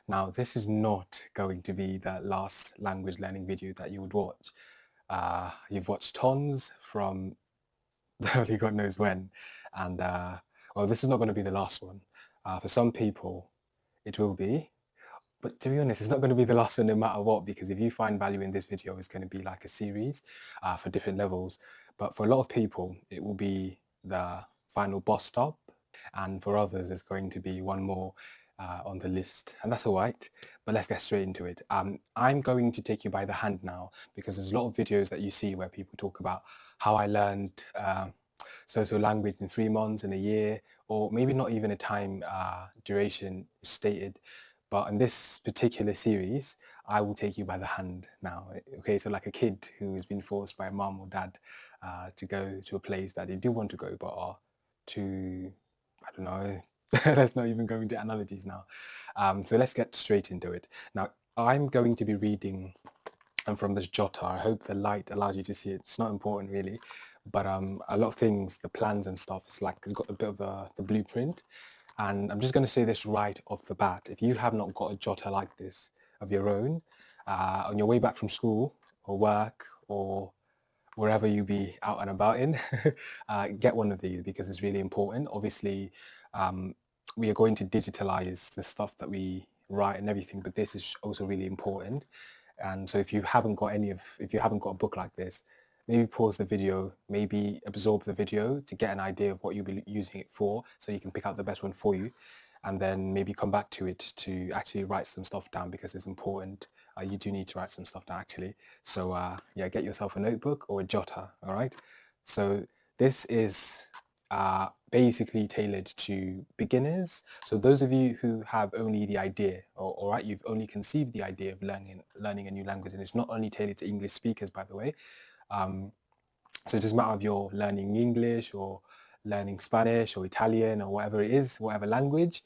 Now, this is not going to be the last language learning video that you would watch. You've watched tons from only God knows when, and well, this is not going to be the last one. For some people, it will be, but to be honest, it's not going to be the last one no matter what, because if you find value in this video, it's going to be like a series for different levels. But for a lot of people, it will be the final boss stop, and for others, it's going to be one more on the list, and that's all right. But let's get straight into it. I'm going to take you by the hand now, because there's a lot of videos that you see where people talk about how I learned so language in 3 months, in a year, or maybe not even a time duration stated. But in this particular series, I will take you by the hand now. Okay, so like a kid who's been forced by mom or dad to go to a place that they do want to go, but are too, I don't know, let's not even go into analogies now. So let's get straight into it. Now, I'm going to be reading from this jotter. I hope the light allows you to see it. It's not important really, but a lot of things, the plans and stuff, it's got a bit of the blueprint. And I'm just going to say this right off the bat. If you have not got a jotter like this of your own, on your way back from school or work or wherever you be out and about in, get one of these because it's really important. Obviously, we are going to digitalize the stuff that we write and everything, but this is also really important. And so if you haven't got a book like this, maybe pause the video, maybe absorb the video to get an idea of what you'll be using it for, so you can pick out the best one for you, and then maybe come back to it to actually write some stuff down because it's important. You do need to write some stuff down actually. So yeah, get yourself a notebook or a jotter, all right? So this is basically tailored to beginners. So those of you who have only the idea, or right, you've only conceived the idea of learning a new language, and it's not only tailored to English speakers, by the way. So it doesn't matter if you're learning English or learning Spanish or Italian or whatever it is, whatever language,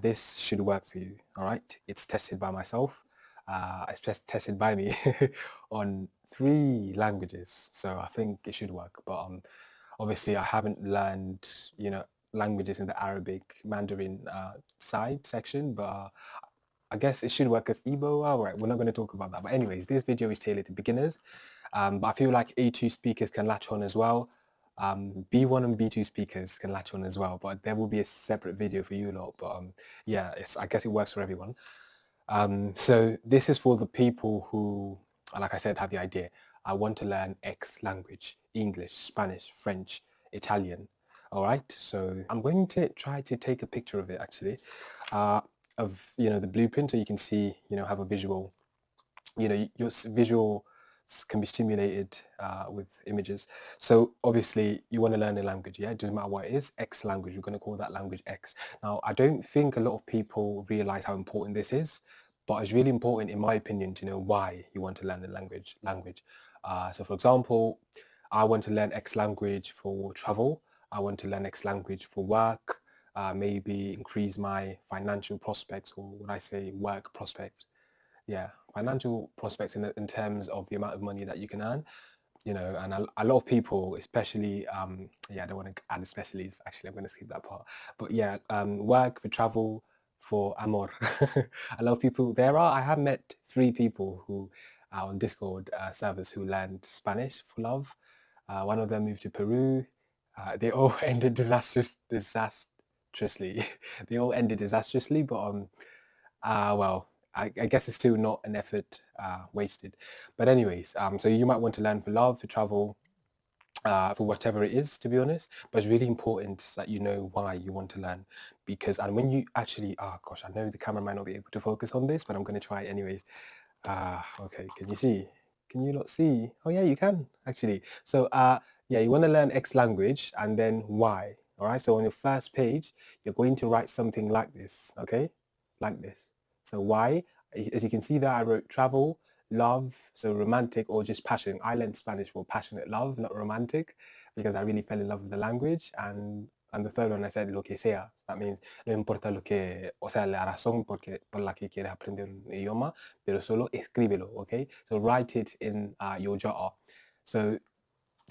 this should work for you. All right, it's tested by myself. It's tested by me on 3 languages, so I think it should work. But obviously, I haven't learned, languages in the Arabic Mandarin side section, but I guess it should work as Igbo. All right, we're not going to talk about that. But anyways, this video is tailored to beginners. But I feel like A2 speakers can latch on as well. B1 and B2 speakers can latch on as well. But there will be a separate video for you lot. But yeah, I guess it works for everyone. So this is for the people who, like I said, have the idea. I want to learn X language: English, Spanish, French, Italian. All right. So I'm going to try to take a picture of it actually, of the blueprint, so you can see, have a visual. Your visual can be stimulated with images. So obviously you want to learn a language, yeah? It doesn't matter what it is, X language, we're going to call that language X. Now, I don't think a lot of people realize how important this is, but it's really important, in my opinion, to know why you want to learn a language. So for example, I want to learn X language for travel. I want to learn X language for work, maybe increase my financial prospects, or when I say work prospects, yeah, financial prospects in terms of the amount of money that you can earn, and a lot of people, especially, yeah, I don't want to add especially, actually, I'm going to skip that part. But yeah, work, for travel, for amor. A lot of people, I have met 3 people who are on Discord servers who learned Spanish for love. One of them moved to Peru. They all ended disastrously. They all ended disastrously, but well, I guess it's still not an effort wasted. But anyways, so you might want to learn for love, for travel, for whatever it is, to be honest. But it's really important that you know why you want to learn, and when you actually, oh gosh, I know the camera might not be able to focus on this, but I'm going to try it anyways. Okay, can you see? Can you not see? Oh yeah, you can actually. So yeah, you want to learn X language and then why. All right. So on your first page, you're going to write something like this. Okay, like this. So why? As you can see there, I wrote travel, love, so romantic or just passion. I learned Spanish for passionate love, not romantic, because I really fell in love with the language. And the third one I said lo que sea. That means no importa lo que, o sea, la razón por la que quieres aprender un idioma, pero solo escríbelo, okay? So write it in your jotter. So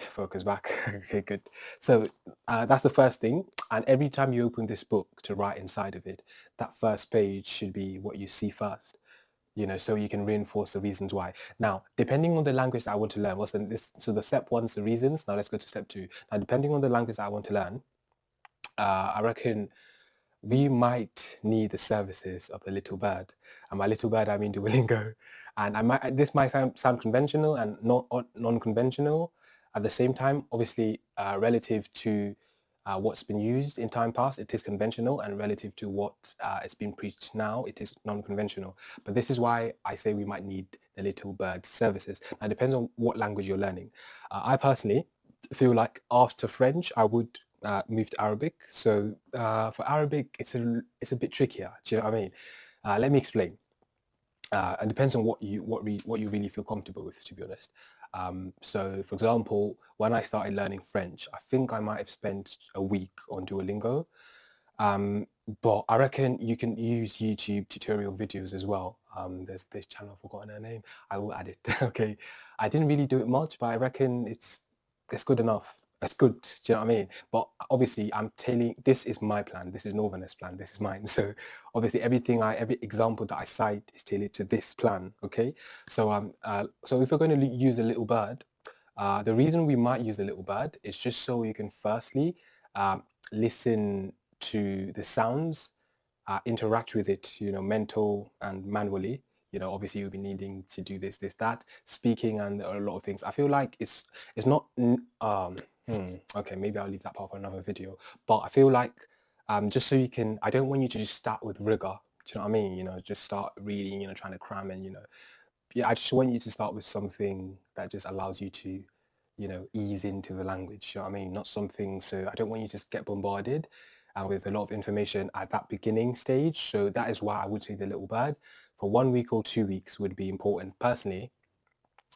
Focus back. Okay, good. So that's the first thing. And every time you open this book to write inside of it, that first page should be what you see first. So you can reinforce the reasons why. Now, depending on the language that I want to learn, so the step one's the reasons. Now let's go to step two. Now, depending on the language that I want to learn, I reckon we might need the services of the little bird. And by little bird, I mean Duolingo. And this might sound conventional and not non-conventional at the same time. Obviously, relative to what's been used in time past, it is conventional, and relative to what is being preached now, it is non-conventional. But this is why I say we might need the little bird services. Now, it depends on what language you're learning. I personally feel like after French, I would move to Arabic. So for Arabic, it's a bit trickier. Do you know what I mean? Let me explain. It depends on what you really feel comfortable with, to be honest. So, for example, when I started learning French, I think I might have spent a week on Duolingo. But I reckon you can use YouTube tutorial videos as well. There's this channel, I've forgotten her name. I will add it. Okay. I didn't really do it much, but I reckon it's good enough. It's good. Do you know what I mean? But obviously, I'm telling, this is my plan. This is Northerners' plan. This is mine. So obviously, every example that I cite is tailored to this plan. Okay. So so if we're going to use a little bird, the reason we might use a little bird is just so you can firstly listen to the sounds, interact with it, mental and manually. Obviously you'll be needing to do this, that, speaking, and a lot of things. I feel like it's not. Okay, maybe I'll leave that part for another video. But I feel like just so you can. I don't want you to just start with rigor. Do you know what I mean? Just start reading. Trying to cram in. Yeah, I just want you to start with something that just allows you to, ease into the language. You know what I mean? Not something, so I don't want you to just get bombarded with a lot of information at that beginning stage. So that is why I would say the little bird for 1 week or 2 weeks would be important. Personally,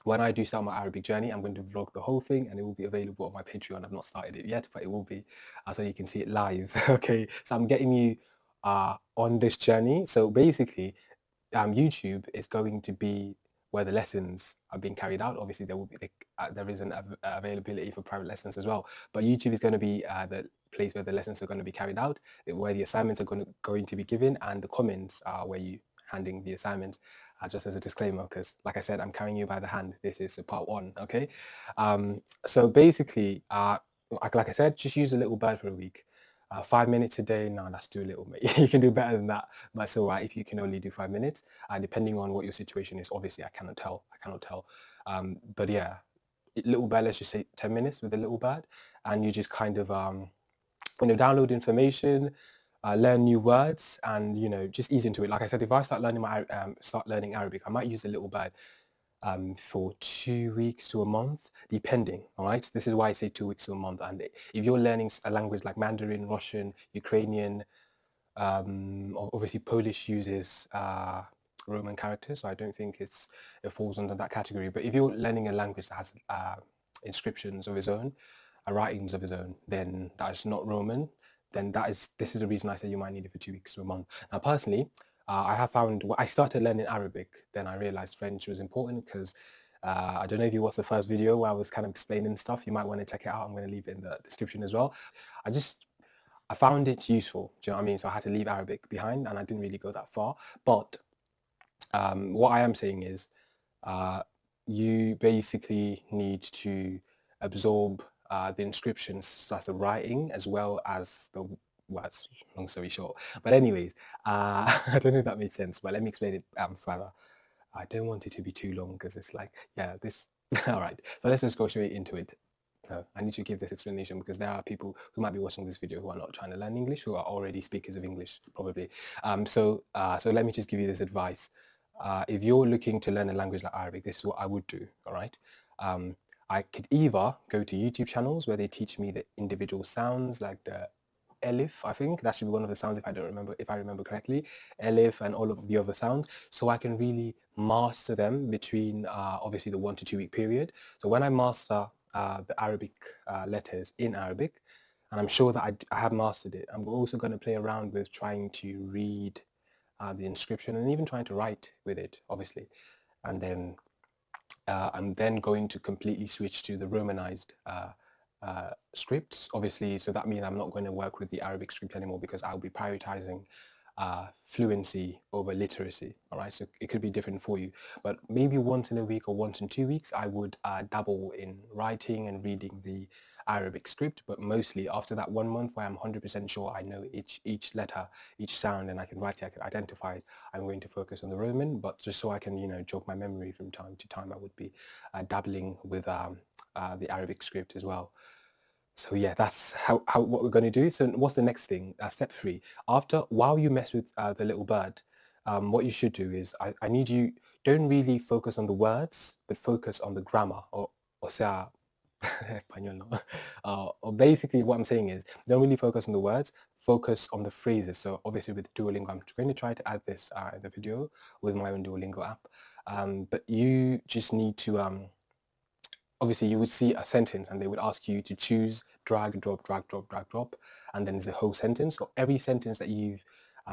when I do start my Arabic journey, I'm going to vlog the whole thing and it will be available on my Patreon. I've not started it yet, but it will be, so you can see it live. Okay, so I'm getting you on this journey. So basically, YouTube is going to be where the lessons are being carried out. Obviously, there is an availability for private lessons as well, but YouTube is going to be the place where the lessons are going to be carried out, where the assignments are going to be given, and the comments are where you handing the assignment. Just as a disclaimer, because like I said, I'm carrying you by the hand. This is part one, okay? So basically, like I said, just use a little bird for a week. 5 minutes a day, no, that's too little, mate. You can do better than that, but it's all right if you can only do 5 minutes. Depending on what your situation is, obviously, I cannot tell. But yeah, little bird, let's just say 10 minutes with a little bird, and you just kind of, download information, learn new words, and just ease into it. Like I said, if I start learning Arabic, I might use a little bird for 2 weeks to a month, depending. All right, this is why I say 2 weeks to a month. And if you're learning a language like Mandarin, Russian, Ukrainian, obviously Polish uses Roman characters, so I don't think it falls under that category. But if you're learning a language that has inscriptions of its own, writings of its own, then that is not Roman. Then this is the reason I say you might need it for 2 weeks to a month. Now, personally, I have found when I started learning Arabic, then I realized French was important because I don't know if you watched the first video where I was kind of explaining stuff. You might want to check it out. I'm going to leave it in the description as well. I found it useful. Do you know what I mean? So I had to leave Arabic behind, and I didn't really go that far. But what I am saying is, you basically need to absorb the inscriptions, so that's the writing, as well as the words. Long story short. But anyways, I don't know if that made sense, but let me explain it further. I don't want it to be too long because it's like, yeah, this. All right. So let's just go straight into it. I need to give this explanation because there are people who might be watching this video who are not trying to learn English, who are already speakers of English, probably. So let me just give you this advice. If you're looking to learn a language like Arabic, this is what I would do, all right? I could either go to YouTube channels where they teach me the individual sounds, like the Elif, I think that should be one of the sounds if I remember correctly, Elif and all of the other sounds, so I can really master them between obviously the 1 to 2 week period. So when I master the Arabic letters in Arabic, and I'm sure that I have mastered it, I'm also going to play around with trying to read the inscription and even trying to write with it, obviously. And then I'm then going to completely switch to the Romanized scripts, obviously. So that means I'm not going to work with the Arabic script anymore because I'll be prioritizing fluency over literacy. All right, so it could be different for you, but maybe once in a week or once in 2 weeks, I would dabble in writing and reading the Arabic script. But mostly after that 1 month where I'm 100% sure I know each letter, each sound, and I can write it, I can identify it, I'm going to focus on the Roman. But just so I can, jog my memory from time to time, I would be dabbling with the Arabic script as well. So yeah, that's how what we're going to do. So what's the next thing? Step 3. While you mess with the little bird, what you should do is I need you, don't really focus on the words, but focus on the grammar, or sea, español, no? Or basically what I'm saying is, don't really focus on the words, focus on the phrases. So obviously with Duolingo, I'm going to try to add this in the video with my own Duolingo app. But you just need to, obviously you would see a sentence and they would ask you to choose, drag, drop, drag, drop, drag, drop, and then there's a whole sentence. So every sentence that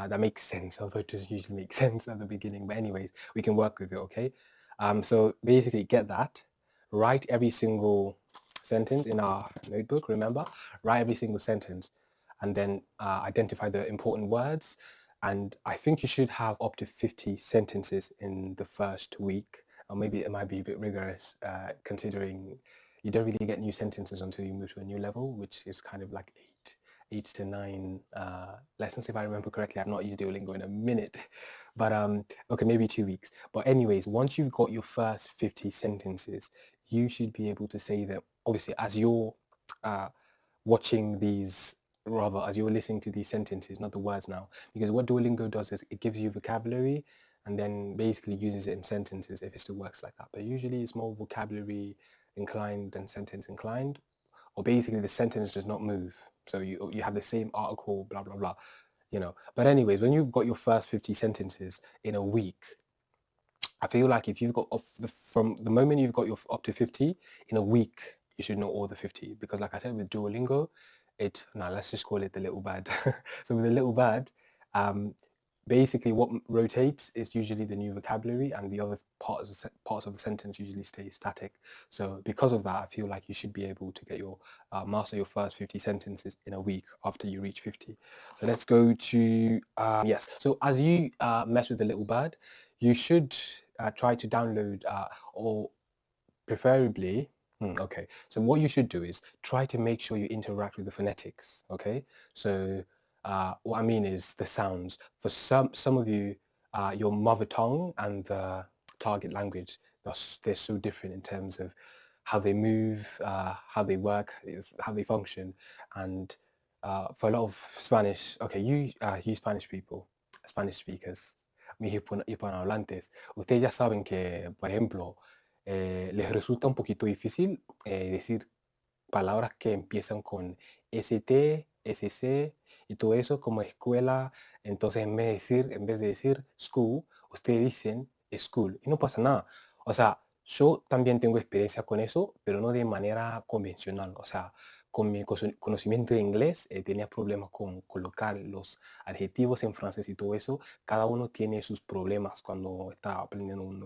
that makes sense, although it doesn't usually make sense at the beginning, but anyways, we can work with it, okay? So basically get that, write every single sentence in our notebook, remember? Write every single sentence, and then identify the important words. And I think you should have up to 50 sentences in the first week, or maybe it might be a bit rigorous, considering you don't really get new sentences until you move to a new level, which is kind of like eight to nine lessons, if I remember correctly. I've not used Duolingo in a minute, but okay, maybe 2 weeks. But anyways, once you've got your first 50 sentences, you should be able to say them. Obviously, as you're watching these, rather as you're listening to these sentences, not the words now, because what Duolingo does is it gives you vocabulary and then basically uses it in sentences if it still works like that. But usually it's more vocabulary inclined than sentence inclined, or basically the sentence does not move. So you have the same article, blah, blah, blah, But anyways, when you've got your first 50 sentences in a week, I feel like if you've got from the moment you've got your up to 50 in a week, you should know all the 50, because like I said, with Duolingo, let's just call it the little bad. So with the little bad, basically what rotates is usually the new vocabulary, and the other parts of the sentence usually stay static. So because of that, I feel like you should be able to get your master your first 50 sentences in a week after you reach 50. So let's go to yes. So as you mess with the little bird, you should try to download or preferably okay, so what you should do is try to make sure you interact with the phonetics. Okay, so what I mean is the sounds. For some of you, your mother tongue and the target language, they're so different in terms of how they move, how they work, how they function. And for a lot of Spanish, okay, you Spanish people, Spanish speakers, mis hispanohablantes, ustedes ya saben que, por ejemplo, les resulta un poquito difícil decir palabras que empiezan con ST, SC y todo eso como escuela. Entonces en vez de decir school, ustedes dicen school y no pasa nada. O sea, yo también tengo experiencia con eso, pero no de manera convencional. O sea, con mi conocimiento de inglés tenía problemas con colocar los adjetivos en francés y todo eso. Cada uno tiene sus problemas cuando está aprendiendo un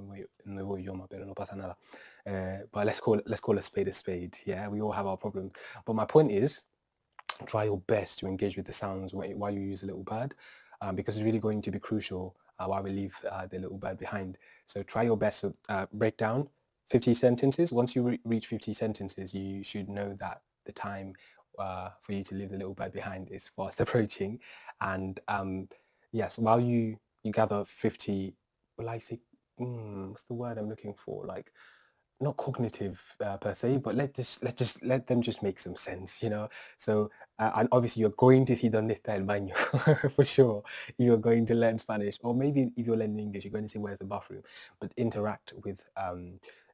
nuevo idioma, pero no pasa nada. But let's call a spade. Yeah, we all have our problems. But my point is, try your best to engage with the sounds while you use the little bird, because it's really going to be crucial while we leave the little bird behind. So try your best to break down 50 sentences. Once you reach 50 sentences, you should know that the time for you to leave the little bird behind is fast approaching. And yes, while you gather 50, well, I say, what's the word I'm looking for? Like, not cognitive per se, but let them just make some sense, So and obviously you're going to see donde está el baño for sure. You're going to learn Spanish, or maybe if you're learning English, you're going to see where's the bathroom. But interact with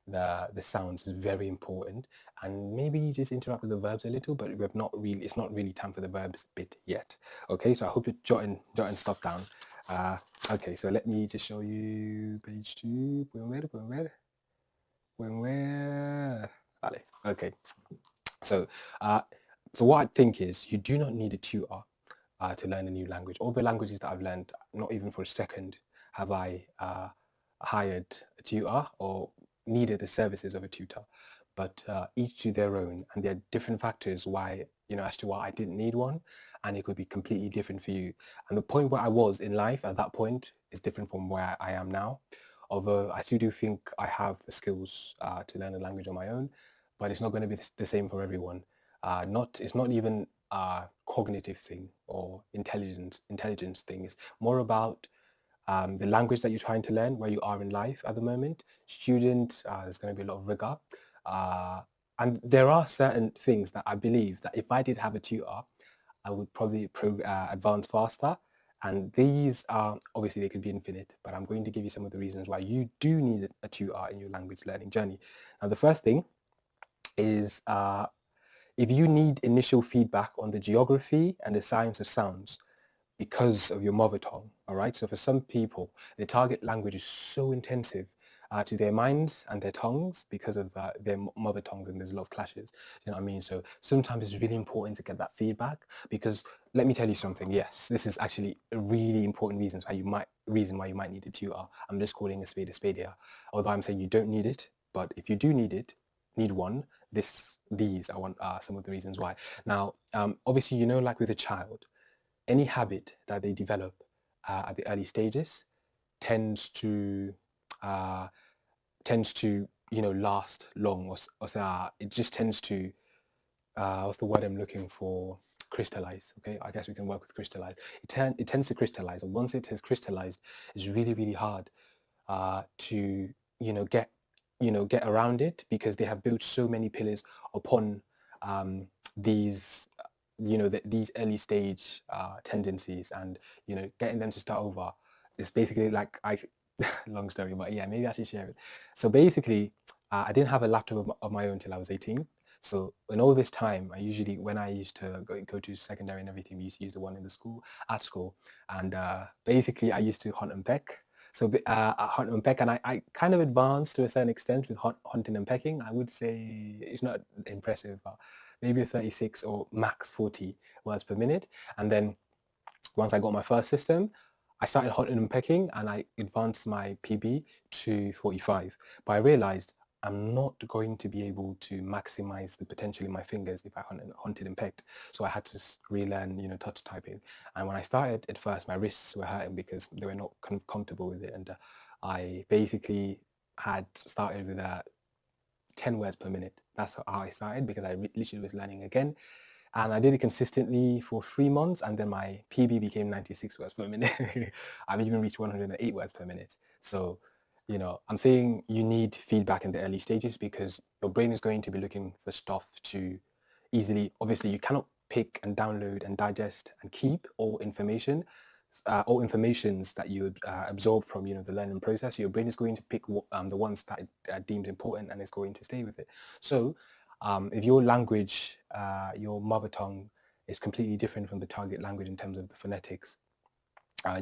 the sounds is very important, and maybe you just interact with the verbs a little, but it's not really time for the verbs bit yet. Okay, so I hope you're jotting stuff down. Okay, so let me just show you page 2. Vale. Okay. So, so what I think is you do not need a tutor to learn a new language. All the languages that I've learned, not even for a second have I hired a tutor, or needed the services of a tutor, but each to their own, and there are different factors why, as to why I didn't need one, and it could be completely different for you. And the point where I was in life at that point is different from where I am now. Although I still do think I have the skills to learn a language on my own, but it's not going to be the same for everyone. It's not even a cognitive thing or intelligence thing. It's more about the language that you're trying to learn, where you are in life at the moment. Student, there's going to be a lot of rigor. And there are certain things that I believe that if I did have a tutor, I would probably advance faster. And these are, obviously they could be infinite, but I'm going to give you some of the reasons why you do need a tutor in your language learning journey. Now, the first thing is if you need initial feedback on the geography and the science of sounds, because of your mother tongue, all right? So for some people, the target language is so intensive to their minds and their tongues because of their mother tongues, and there's a lot of clashes, you know what I mean? So sometimes it's really important to get that feedback, because let me tell you something, yes, this is actually a really important reason why you might need a tutor. I'm just calling a spade here, although I'm saying you don't need it, but if you do need one, these are some of the reasons why. Now, obviously, like with a child, any habit that they develop at the early stages tends to uh, last long, or it just tends to what's the word I'm looking for? Crystallize. Okay, I guess we can work with crystallize. It tends to crystallize, and once it has crystallized, it's really really hard to get get around it, because they have built so many pillars upon these these early stage tendencies, and getting them to start over is basically like long story, but yeah, maybe I should share it. So basically, I didn't have a laptop of my own till I was 18. So in all this time, when I used to go to secondary and everything, we used to use the one in the school at school, and basically I used to hunt and peck. So hunt and peck, and I kind of advanced to a certain extent with hunting and pecking. I would say it's not impressive, but maybe a 36 or max 40 words per minute. And then once I got my first system, I started hunting and pecking, and I advanced my PB to 45. But I realized I'm not going to be able to maximize the potential in my fingers if I hunted and pecked. So I had to relearn, touch typing. And when I started at first, my wrists were hurting because they were not kind of comfortable with it. And I basically had started with 10 words per minute. That's how I started, because I literally was learning again. And I did it consistently for 3 months, and then my PB became 96 words per minute. I've even reached 108 words per minute. So, I'm saying you need feedback in the early stages, because your brain is going to be looking for stuff to easily, obviously you cannot pick and download and digest and keep all informations that you absorb from the learning process. Your brain is going to pick the ones that it deems important, and is going to stay with it. So if your language, your mother tongue, is completely different from the target language in terms of the phonetics,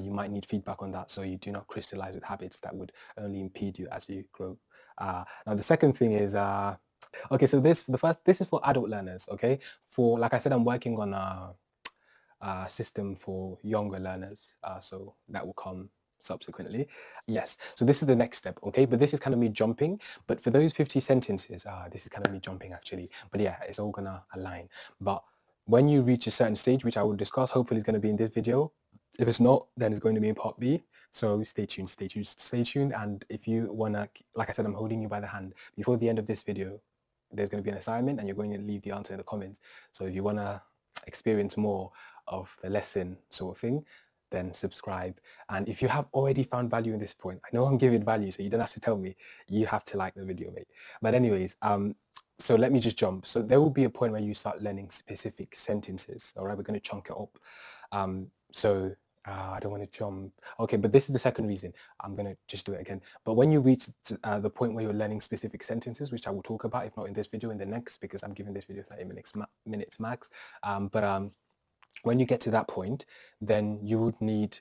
you might need feedback on that, so you do not crystallize with habits that would only impede you as you grow. Now the second thing is okay, so this is for adult learners. Okay, for, like I said, I'm working on a system for younger learners, so that will come subsequently. Yes, so this is the next step. Okay, but this is kind of me jumping, but for those 50 sentences, this is kind of me jumping actually, but yeah, it's all gonna align. But when you reach a certain stage, which I will discuss, hopefully it's going to be in this video. If it's not, then it's going to be in part B. So stay tuned. And if you wanna, like I said, I'm holding you by the hand. Before the end of this video, there's going to be an assignment, and you're going to leave the answer in the comments. So if you wanna experience more of the lesson sort of thing, then subscribe. And if you have already found value in this point, I know I'm giving value, so you don't have to tell me. You have to like the video, mate. But anyways, so let me just jump. So there will be a point where you start learning specific sentences. All right, we're going to chunk it up. So I don't want to jump. Okay, but this is the second reason. I'm going to just do it again. But when you reach the point where you're learning specific sentences, which I will talk about, if not in this video, in the next, because I'm giving this video 30 minutes max. When you get to that point, then you would need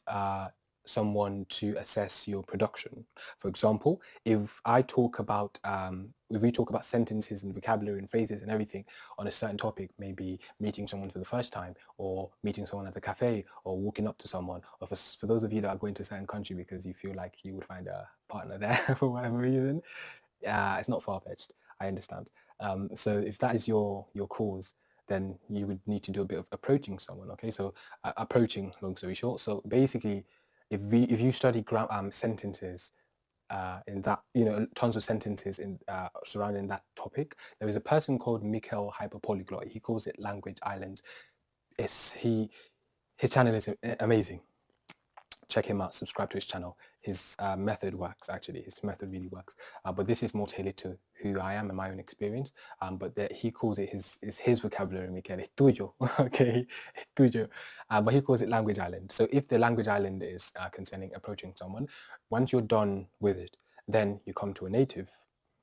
someone to assess your production. For example, if we talk about sentences and vocabulary and phrases and everything on a certain topic, maybe meeting someone for the first time, or meeting someone at a cafe, or walking up to someone, or for those of you that are going to a certain country because you feel like you would find a partner there for whatever reason, It's not far-fetched. I understand. So if that is your cause, then you would need to do a bit of approaching someone. Okay, so approaching, long story short. So basically, if you study sentences in that, tons of sentences in surrounding that topic, there is a person called Mikhail Hyperpolyglot. He calls it Language Island. His channel is amazing. Check him out, subscribe to his channel. His method works, actually. His method really works. But this is more tailored to who I am and my own experience. But he calls it his vocabulary, Michele, es tuyo, okay? Es tuyo. But he calls it Language Island. So if the Language Island is concerning approaching someone, once you're done with it, then you come to a native,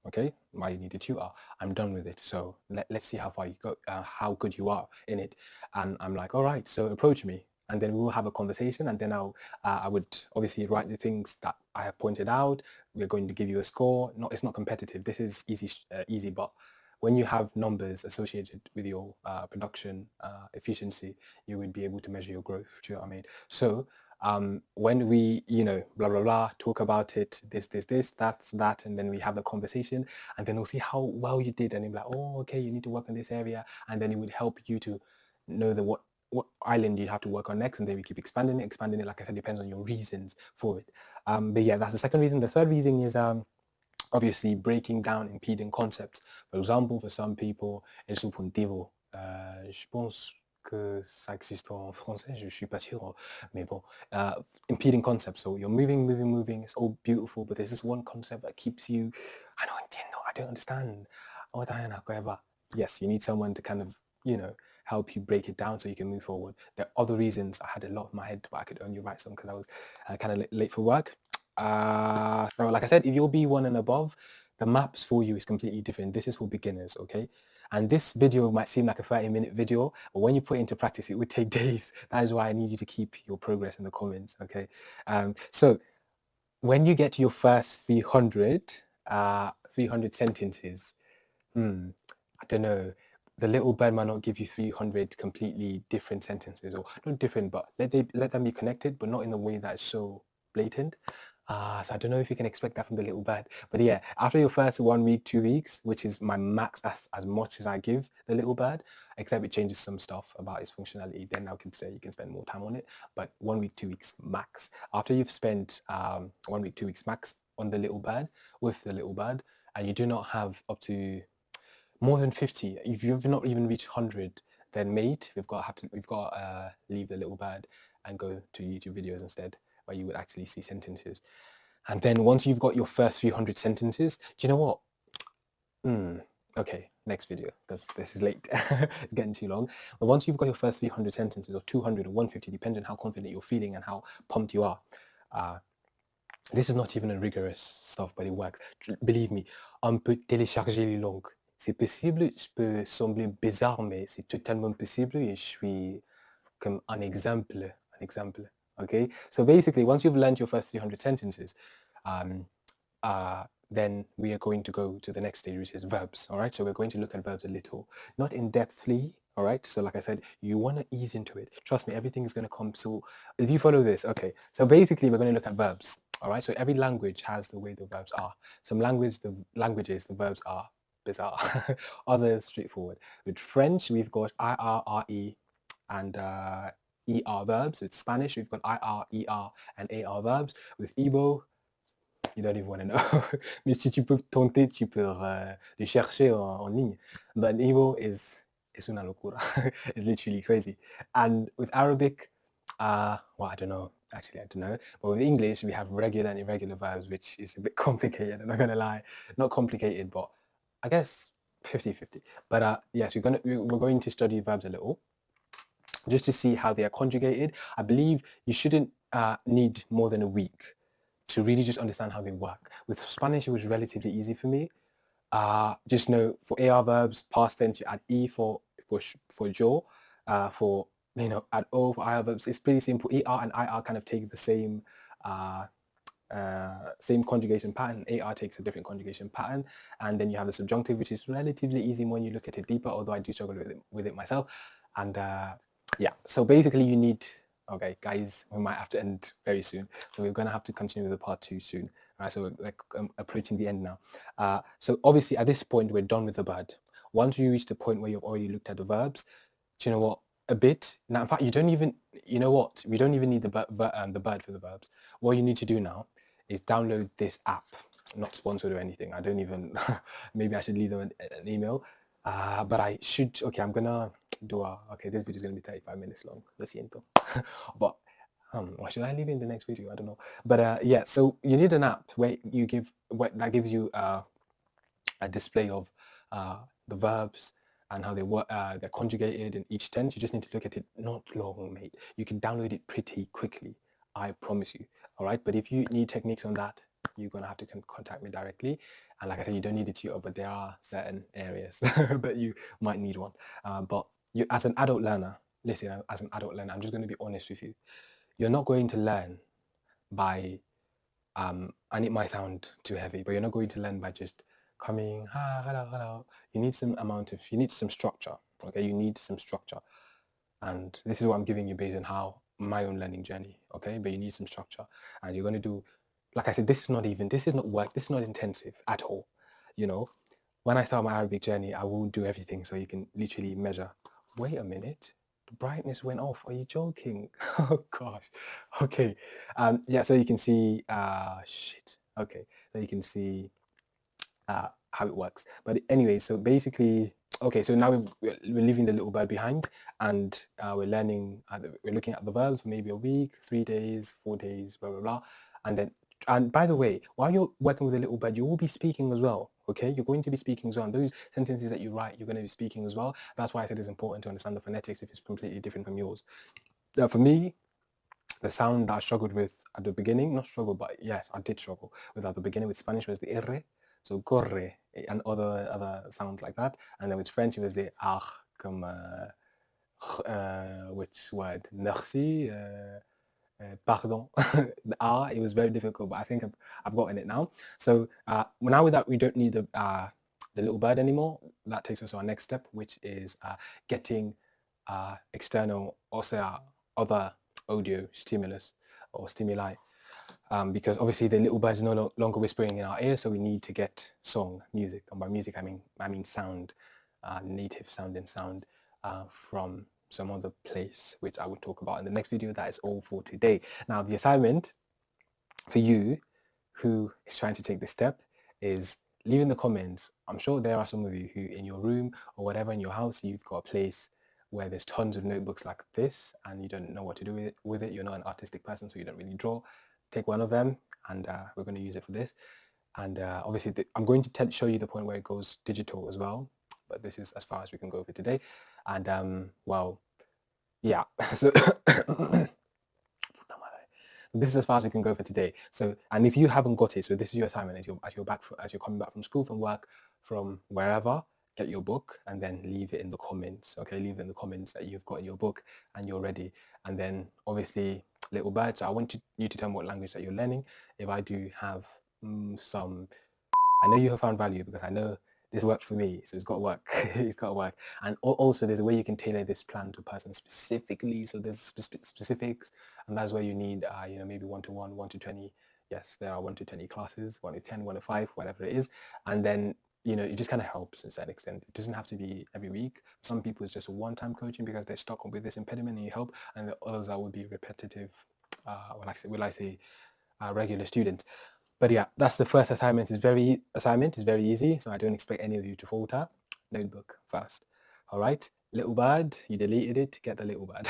okay? Why you need a tutor. I'm done with it. So let's see how far you go, how good you are in it. And I'm like, all right, so approach me. And then we will have a conversation, and then I would obviously write the things that I have pointed out. We're going to give you a score. It's not competitive. This is easy, but when you have numbers associated with your production efficiency, you would be able to measure your growth. Do you know what I mean? So when we, blah, blah, blah, talk about it, this, that's that, and then we have a conversation, and then we'll see how well you did, and you're like, oh, okay, you need to work on this area, and then it would help you to know what island you have to work on next, and then we keep expanding it. Like I said, depends on your reasons for it. But yeah, that's the second reason. The third reason is obviously breaking down impeding concepts. For example, for some people, el subjuntivo, je pense que ça existe en français, je suis pas sûr, mais bon, impeding concepts. So you're moving, it's all beautiful, but there's this one concept that keeps you, I don't understand. Oh, Diana, yes, you need someone to kind of, help you break it down so you can move forward. There are other reasons. I had a lot in my head, but I could only write some because I was kind of late for work. So like I said, if you're B1 and above, the maps for you is completely different. This is for beginners, okay? And this video might seem like a 30-minute video, but when you put it into practice, it would take days. That is why I need you to keep your progress in the comments, okay? So when you get to your first 300 sentences, I don't know, the little bird might not give you 300 completely different sentences, or not different, but let them be connected, but not in the way that is so blatant. So I don't know if you can expect that from the little bird. But yeah, after your first 1 week, 2 weeks, which is my max, that's as much as I give the little bird, except it changes some stuff about its functionality. Then I can say you can spend more time on it. But 1 week, 2 weeks max. After you've spent 1 week, 2 weeks max on the little bird, with the little bird, and you do not have up to more than 50, if you've not even reached 100, then mate, we've got to leave the little bird and go to YouTube videos instead, where you would actually see sentences. And then once you've got your first 300 sentences, do you know what? Okay, next video, because this is late. It's getting too long. But once you've got your first 300 sentences, or 200 or 150, depending on how confident you're feeling and how pumped you are, this is not even a rigorous stuff, but it works. Believe me, on peut télécharger les langues. C'est possible, je peux sembler bizarre, mais c'est totalement possible, et je suis comme un exemple. Okay? So basically, once you've learned your first 300 sentences, then we are going to go to the next stage, which is verbs. All right, so we're going to look at verbs a little, not in depthly. All right, so like I said, you want to ease into it. Trust me, everything is going to come. So if you follow this, okay, so basically we're going to look at verbs. All right, so every language has the way the verbs are. Some languages, the verbs are bizarre. Others straightforward. With French, we've got IR, and ER verbs. With Spanish, we've got IR, and AR verbs. With Igbo, you don't even want to know. Mais si tu peux tenter, tu peux les chercher en ligne. But Igbo is una locura. It's literally crazy. And with Arabic, well, I don't know. Actually, I don't know. But with English, we have regular and irregular verbs, which is a bit complicated. I'm not going to lie. Not complicated, but I guess 50-50. But yes, we're going to study verbs a little, just to see how they are conjugated. I believe you shouldn't need more than a week to really just understand how they work. With Spanish, it was relatively easy for me. Just know for AR verbs, past tense, you add E for jo, for add O for IR verbs. It's pretty simple. ER and IR kind of take the same conjugation pattern. AR takes a different conjugation pattern, and then you have the subjunctive, which is relatively easy when you look at it deeper, although I do struggle with it myself. And yeah, so basically you need, okay guys, we might have to end very soon, so we're going to have to continue with the part 2 soon. right? So we're like approaching the end now. So obviously at this point we're done with the bird. Once you reach the point where you've already looked at the verbs, do you know what? A bit. Now, in fact, you don't even. You know what? We don't even need the bird for the verbs. What you need to do now is download this app. Not sponsored or anything. I don't even. Maybe I should leave them an email. But I should. Okay, I'm gonna do a. Okay, this video is gonna be 35 minutes long. Let's see into. But or should I leave it in the next video? I don't know. But yeah, so you need an app where you give what that gives you a display of the verbs and how they work, they're conjugated in each tense. You just need to look at it. Not long, mate. You can download it pretty quickly. I promise you. All right. But if you need techniques on that, you're gonna have to contact me directly. And like I said, you don't need a tutor, but there are certain areas that you might need one. But you, as an adult learner, listen. As an adult learner, I'm just going to be honest with you. You're not going to learn by and it might sound too heavy, but you're not going to learn by just coming, hello, hello. You need you need some structure. Okay, you need some structure. And this is what I'm giving you based on how my own learning journey. Okay, but you need some structure. And you're going to do, like I said, this is not work, this is not intensive at all. You know, when I start my Arabic journey, I will do everything so you can literally measure. Wait a minute, the brightness went off. Are you joking? Oh gosh. Okay. Yeah, so you can see shit. Okay. So you can see how it works. But anyway, so basically, okay, so now we're leaving the little bird behind, and we're learning, we're looking at the verbs for maybe a week, 3 days, 4 days, blah, blah, blah. And by the way, while you're working with a little bird, you will be speaking as well. Okay, you're going to be speaking as well. And those sentences that you write, you're going to be speaking as well. That's why I said it's important to understand the phonetics if it's completely different from yours. For me, the sound that I struggled with at the beginning, not struggle, but yes, I did struggle with at the beginning with Spanish was the R, so corre, and other sounds like that. And then with French, it was the ah, comme, which word? Merci, pardon. The ah, it was very difficult, but I think I've gotten it now. So now with that, we don't need the little bird anymore. That takes us to our next step, which is getting external, also other audio stimulus or stimuli, because obviously the little bird is no longer whispering in our ears, so we need to get song, music, and by music I mean sound, native sounding sound from some other place, which I will talk about in the next video. That is all for today. Now the assignment for you who is trying to take this step is leave in the comments. I'm sure there are some of you who in your room or whatever in your house, you've got a place where there's tons of notebooks like this and you don't know what to do with it. You're not an artistic person, so you don't really draw. Take one of them and we're going to use it for this. And obviously I'm going to show you the point where it goes digital as well, but this is as far as we can go for today. And well, yeah, so this is as far as we can go for today. So, and if you haven't got it, so this is your assignment as you're coming back from school, from work, from wherever, get your book and then leave it in the comments. Okay, leave it in the comments that you've got in your book and you're ready. And then obviously, little bird. So I want you to tell me what language that you're learning. If I do have I know you have found value because I know this worked for me, so it's got to work. It's got to work. And also, there's a way you can tailor this plan to a person specifically. So there's specifics, and that's where you need, maybe 1-to-1, 1-to-20. Yes, there are 1-to-20 classes, 1-to-10, 1-to-5, whatever it is. And then it just kind of helps to a certain extent. It doesn't have to be every week. Some people it's just a one-time coaching because they're stuck with this impediment and you help, and the others that would be repetitive. Regular students. But yeah, that's the first assignment. It's very easy, so I don't expect any of you to falter. Notebook first. All right, little bird, you deleted it, get the little bird.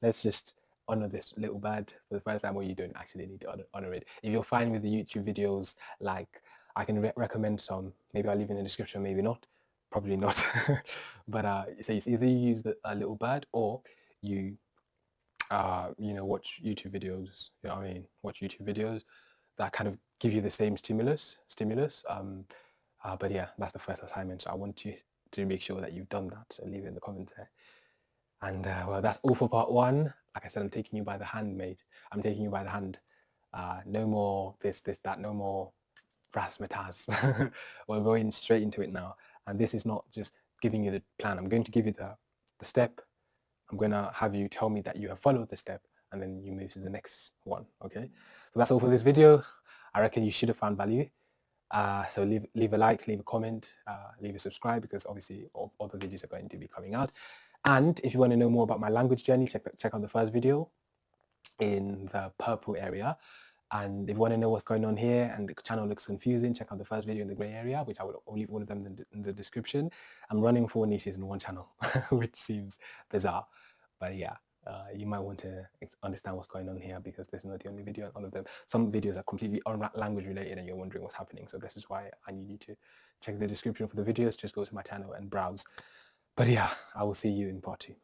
Let's just honor this little bird for the first time, or you don't actually need to honor it. If you're fine with the YouTube videos, like I can recommend some, maybe I'll leave in the description, maybe not, probably not. But so it's either you use the little bird or you watch YouTube videos, watch YouTube videos that kind of give you the same stimulus. But yeah, that's the first assignment. So I want you to make sure that you've done that. So leave it in the comments there. And well, that's all for part one. Like I said, I'm taking you by the hand, mate. I'm taking you by the hand. No more this, that, no more razzmatazz. We're going straight into it now. And this is not just giving you the plan. I'm going to give you the step. I'm going to have you tell me that you have followed the step and then you move to the next one, okay? So that's all for this video. I reckon you should have found value. So leave a like, leave a comment, leave a subscribe, because obviously all the videos are going to be coming out. And if you want to know more about my language journey, check out the first video in the purple area. And if you want to know what's going on here and the channel looks confusing, check out the first video in the gray area, which I'll leave one of them in the description. I'm running 4 niches in one channel, which seems bizarre, but yeah. You might want to understand what's going on here, because this is not the only video. All of them, some videos are completely language related, and you're wondering what's happening. So this is why I need you to check the description for the videos. Just go to my channel and browse. But yeah, I will see you in part 2.